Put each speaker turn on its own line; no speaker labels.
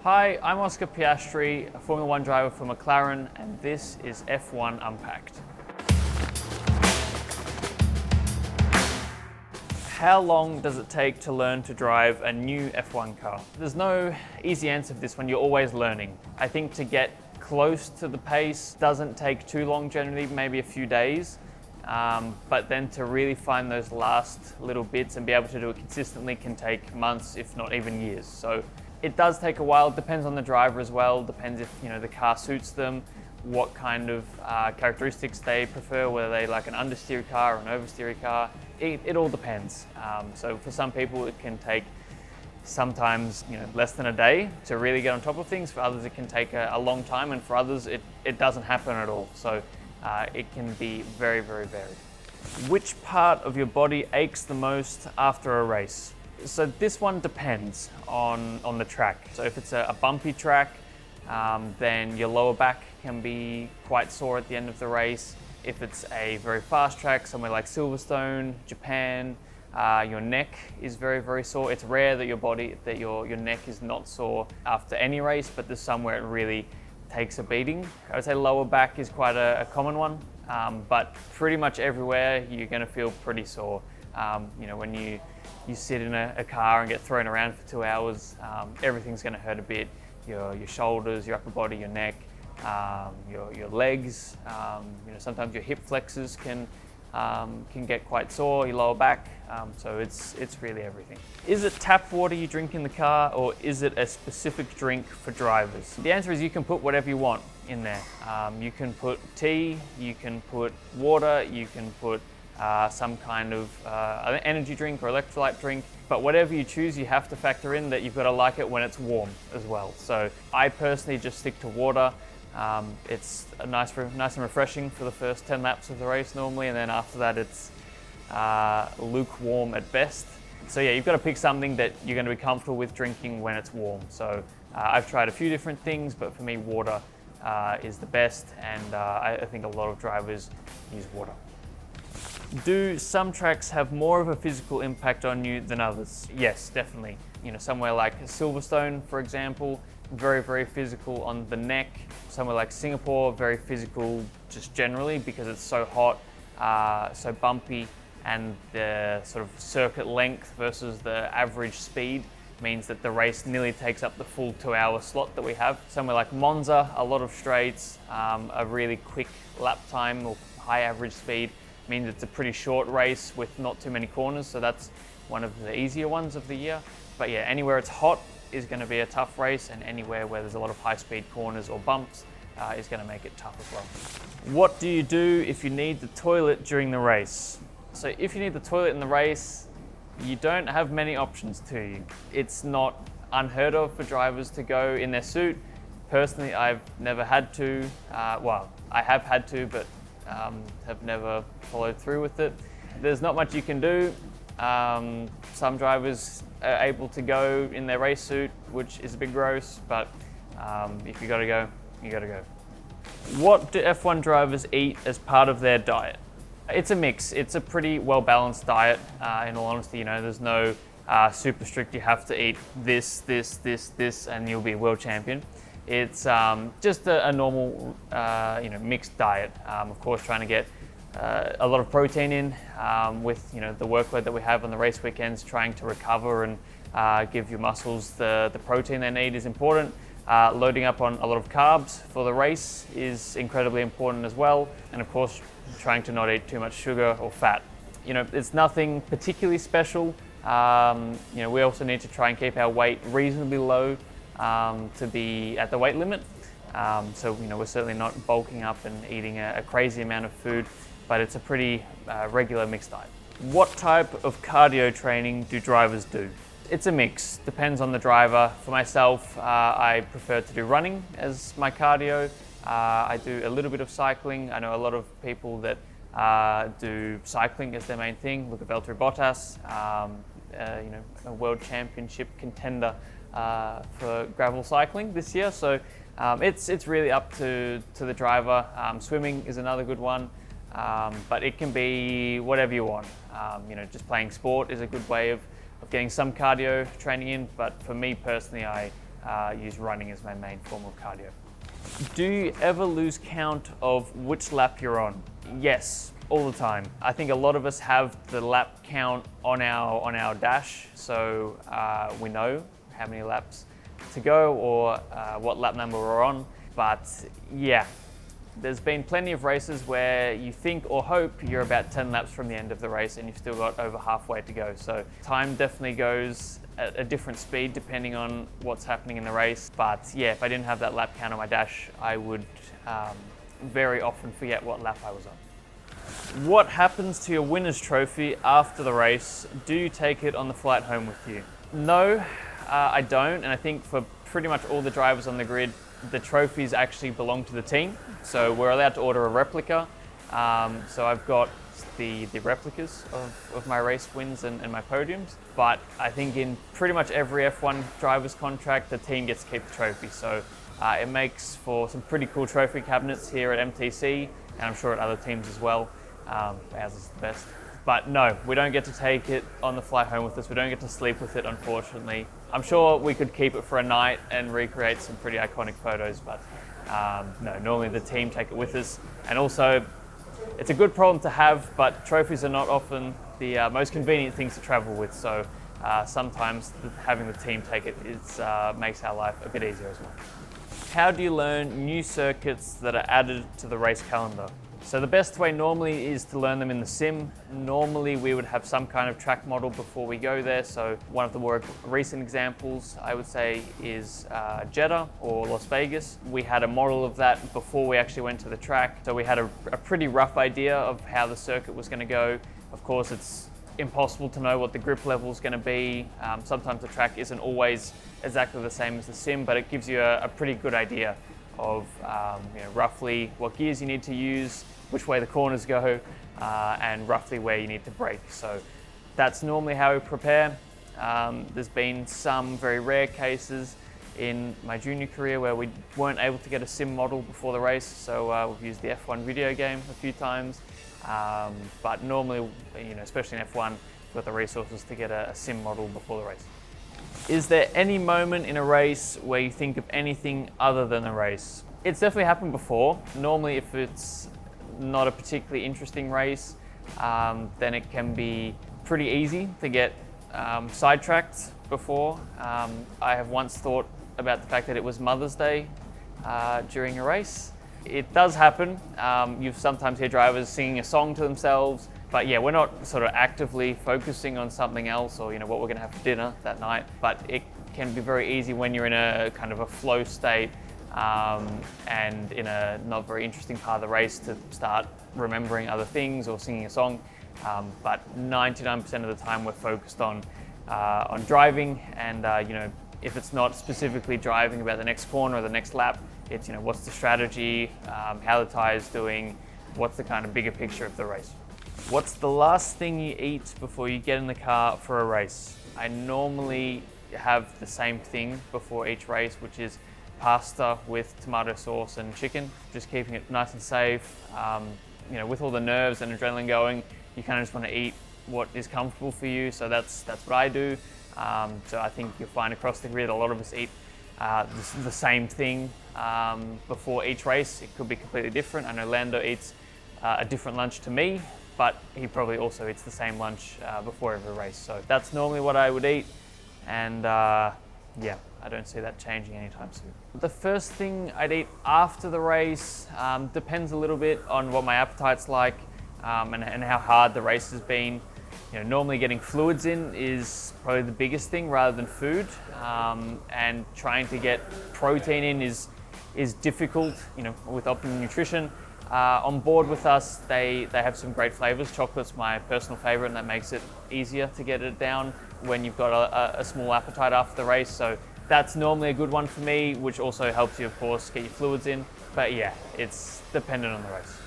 Hi, I'm Oscar Piastri, a Formula One driver for McLaren, and this is F1 Unpacked. How long does it take to learn to drive a new F1 car? There's no easy answer for this one, you're always learning. I think to get close to the pace doesn't take too long generally, maybe a few days. But then to really find those last little bits and be able to do it consistently can take months, if not even years. So it does take a while. It depends on the driver as well. Depends if the car suits them, what kind of characteristics they prefer, whether they like an understeer car or an oversteer car. It all depends. So for some people it can take sometimes less than a day to really get on top of things. For others it can take a long time, and for others it doesn't happen at all. So it can be very, very varied. Which part of your body aches the most after a race? So this one depends on the track. So if it's a bumpy track, then your lower back can be quite sore at the end of the race. If it's a very fast track, somewhere like Silverstone, Japan, your neck is very, very sore. It's rare that your neck is not sore after any race, but there's somewhere it really takes a beating. I would say lower back is quite a common one, but pretty much everywhere you're going to feel pretty sore. When you sit in a car and get thrown around for 2 hours, everything's going to hurt a bit. Your shoulders, your upper body, your neck, your legs. Sometimes your hip flexors can get quite sore. Your lower back. So it's really everything. Is it tap water you drink in the car, or is it a specific drink for drivers? The answer is you can put whatever you want in there. You can put tea, you can put water, you can put some kind of energy drink or electrolyte drink, but whatever you choose, you have to factor in that you've got to like it when it's warm as well. So I personally just stick to water. It's nice and refreshing for the first 10 laps of the race normally, and then after that it's lukewarm at best. So yeah, you've got to pick something that you're going to be comfortable with drinking when it's warm. So I've tried a few different things, but for me water is the best, and I think a lot of drivers use water. Do some tracks have more of a physical impact on you than others? Yes, definitely. Somewhere like Silverstone, for example, very, very physical on the neck. Somewhere like Singapore, very physical just generally because it's so hot, so bumpy, and the sort of circuit length versus the average speed means that the race nearly takes up the full 2-hour slot that we have. Somewhere like Monza, a lot of straights, a really quick lap time or high average speed means it's a pretty short race with not too many corners, so that's one of the easier ones of the year. But yeah, anywhere it's hot is going to be a tough race, and anywhere where there's a lot of high-speed corners or bumps is going to make it tough as well. What do you do if you need the toilet during the race? So if you need the toilet in the race, you don't have many options to you. It's not unheard of for drivers to go in their suit. Personally, I've never had to. Well, I have had to, but have never followed through with it. There's not much you can do. Some drivers are able to go in their race suit, which is a bit gross, but if you gotta go, you gotta go. What do F1 drivers eat as part of their diet? It's a mix. It's a pretty well-balanced diet. In all honesty, there's no super strict, you have to eat this, and you'll be a world champion. It's just a normal, mixed diet. Of course, trying to get a lot of protein in with the workload that we have on the race weekends. Trying to recover and give your muscles the protein they need is important. Loading up on a lot of carbs for the race is incredibly important as well. And of course, trying to not eat too much sugar or fat. It's nothing particularly special. We also need to try and keep our weight reasonably low to be at the weight limit. So we're certainly not bulking up and eating a crazy amount of food, but it's a pretty regular mixed diet. What type of cardio training do drivers do? It's a mix, depends on the driver. For myself, I prefer to do running as my cardio. I do a little bit of cycling. I know a lot of people that do cycling as their main thing. Look at Valtteri Bottas, a world championship contender for gravel cycling this year. So it's really up to the driver. Swimming is another good one, but it can be whatever you want. Just playing sport is a good way of getting some cardio training in, but for me personally, I use running as my main form of cardio. Do you ever lose count of which lap you're on? Yes, all the time. I think a lot of us have the lap count on our dash, so we know how many laps to go or what lap number we're on. But yeah, there's been plenty of races where you think or hope you're about 10 laps from the end of the race and you've still got over halfway to go. So time definitely goes at a different speed depending on what's happening in the race. But yeah, if I didn't have that lap count on my dash, I would very often forget what lap I was on. What happens to your winner's trophy after the race? Do you take it on the flight home with you? No, I don't. And I think for pretty much all the drivers on the grid, the trophies actually belong to the team. So we're allowed to order a replica. So I've got the replicas of my race wins and my podiums. But I think in pretty much every F1 driver's contract, the team gets to keep the trophy. So it makes for some pretty cool trophy cabinets here at MTC, and I'm sure at other teams as well. Ours is the best. But no, we don't get to take it on the flight home with us. We don't get to sleep with it, unfortunately. I'm sure we could keep it for a night and recreate some pretty iconic photos, but no, normally the team take it with us. And also, it's a good problem to have, but trophies are not often the most convenient things to travel with. So sometimes having the team take it makes our life a bit easier as well. How do you learn new circuits that are added to the race calendar? So the best way normally is to learn them in the sim. Normally we would have some kind of track model before we go there. So one of the more recent examples I would say is Jeddah or Las Vegas. We had a model of that before we actually went to the track. So we had a pretty rough idea of how the circuit was going to go. Of course, it's impossible to know what the grip level is going to be. Sometimes the track isn't always exactly the same as the sim, but it gives you a pretty good idea of roughly what gears you need to use, which way the corners go, and roughly where you need to brake. So that's normally how we prepare. There's been some very rare cases in my junior career where we weren't able to get a sim model before the race, so we've used the F1 video game a few times. But normally, especially in F1, we've got the resources to get a sim model before the race. Is there any moment in a race where you think of anything other than a race? It's definitely happened before. Normally, if it's not a particularly interesting race, then it can be pretty easy to get sidetracked before. I have once thought about the fact that it was Mother's Day during a race. It does happen. You sometimes hear drivers singing a song to themselves, but yeah, we're not sort of actively focusing on something else or what we're going to have for dinner that night. But it can be very easy when you're in a kind of a flow state and in a not very interesting part of the race to start remembering other things or singing a song. But 99% of the time we're focused on driving, and if it's not specifically driving about the next corner or the next lap, it's what's the strategy, how the tire's doing, what's the kind of bigger picture of the race. What's the last thing you eat before you get in the car for a race? I normally have the same thing before each race, which is pasta with tomato sauce and chicken, just keeping it nice and safe. With all the nerves and adrenaline going, you kind of just want to eat what is comfortable for you, so that's what I do. So I think you'll find across the grid a lot of us eat the same thing before each race. It could be completely different. I know Lando eats a different lunch to me, but he probably also eats the same lunch before every race. So that's normally what I would eat, and yeah, I don't see that changing anytime soon. The first thing I'd eat after the race depends a little bit on what my appetite's like and how hard the race has been. Normally getting fluids in is probably the biggest thing rather than food, and trying to get protein in is difficult. With Optimum Nutrition on board with us, they have some great flavors. Chocolate's my personal favorite, and that makes it easier to get it down when you've got a small appetite after the race. So that's normally a good one for me, which also helps you, of course, get your fluids in. But yeah, it's dependent on the race.